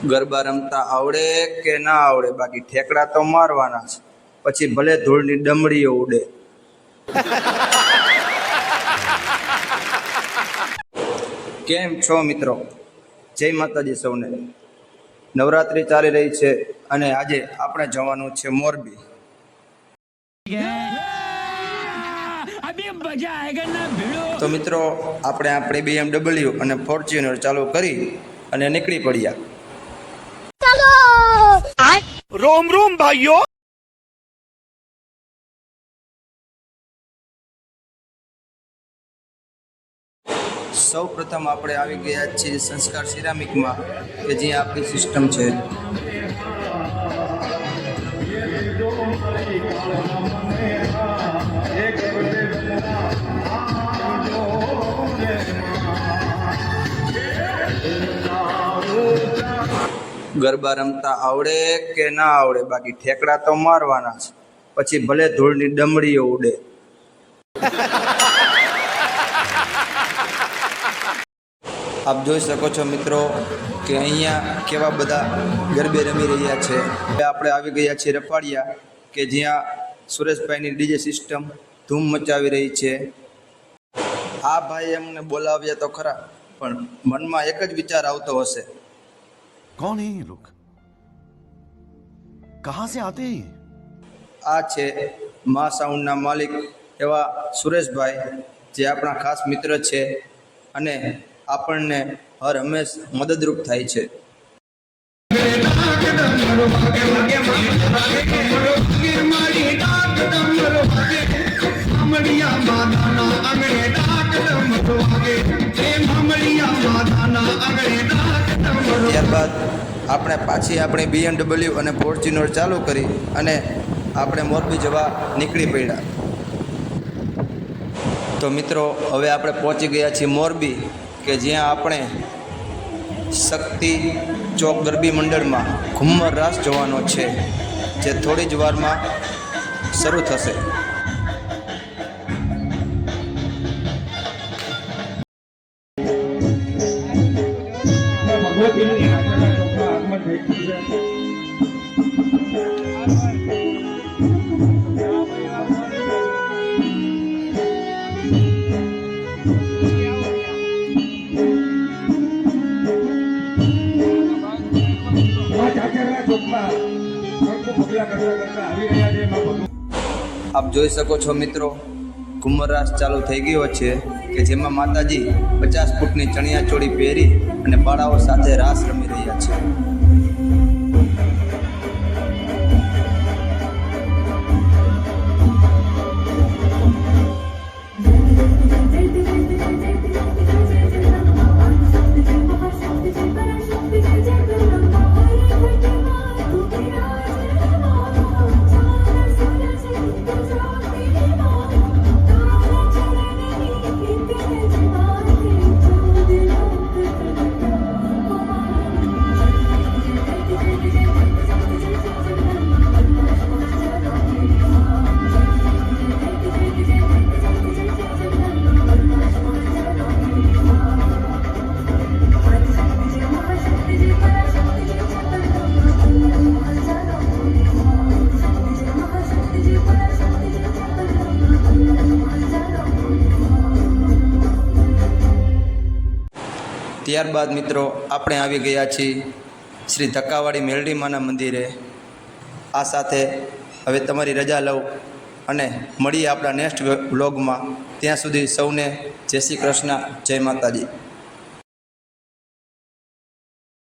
ગરબા રમતા આવડે કે ના આવડે, બાકી ઠેકડા તો મારવાના છે, પછી ભલે ધૂળની ડમરીઓ ઉડે. કેમ છો મિત્રો? જય માતાજી સૌને. નવરાત્રિ ચાલી રહી છે અને આજે આપણે જવાનું છે મોરબી. તો મિત્રો આપણે આપણી BMW અને ફોર્ચ્યુનર ચાલુ કરી અને નીકળી પડ્યા. રોમ રોમ ભાઈઓ. સૌ પ્રથમ આપણે આવી ગયા છીએ સંસ્કાર સિરામિકમાં, કે જ્યાં આપણી સિસ્ટમ છે. ગરબા રમતા આવડે કે ના આવડે, બાકી ઠેકડા તો મારવાના છે, પછી ભલે ધૂળની ડમરીઓ ઉડે. આપ જોઈ શકો છો મિત્રો કે અહીંયા કેવા બધા ગરબે રમી રહ્યા છે. આપણે આવી ગયા છીએ રપાડિયા, કે જ્યાં સુરેશભાઈની ડીજે સિસ્ટમ ધૂમ મચાવી રહી છે. આ ભાઈ અમને બોલાવ્યા તો ખરા, પણ મનમાં એક જ વિચાર આવતો હશે, કોણ હે ये लोग, कहां से आते हैं? આ છે મા સાઉન્ડના માલિક એવા સુરેશભાઈ, જે આપણા ખાસ મિત્ર છે અને આપણને હર હંમેશ મદદરૂપ થાય છે. ત્યારબાદ આપણે પાછી આપણી BMW અને ફોર્ચ્યુનર ચાલુ કરી અને આપણે મોરબી જવા નીકળી પડ્યા. તો મિત્રો હવે આપણે પહોંચી ગયા છીએ મોરબી, કે જ્યાં આપણે શક્તિ ચોક ગરબી મંડળમાં ઘુમ્મર રાસ જોવાનો છે, જે થોડી જ વારમાં શરૂ થશે. આપ જોઈ શકો છો મિત્રો, ઘુમ્મર રાસ ચાલુ થઈ ગયો છે, કે જેમાં માતાજી 50 ફૂટની ચણિયા ચોળી પહેરી અને બાળાઓ સાથે રાસ રમી રહ્યા છે. ત્યારબાદ મિત્રો આપણે આવી ગયા છીએ શ્રી ધક્કાવાળી મેલડી માના મંદિરે. આ સાથે હવે તમારી રજા લઉં અને મળીએ આપણા નેક્સ્ટ વ્લોગમાં. ત્યાં સુધી સૌને જય શ્રી કૃષ્ણ, જય માતાજી.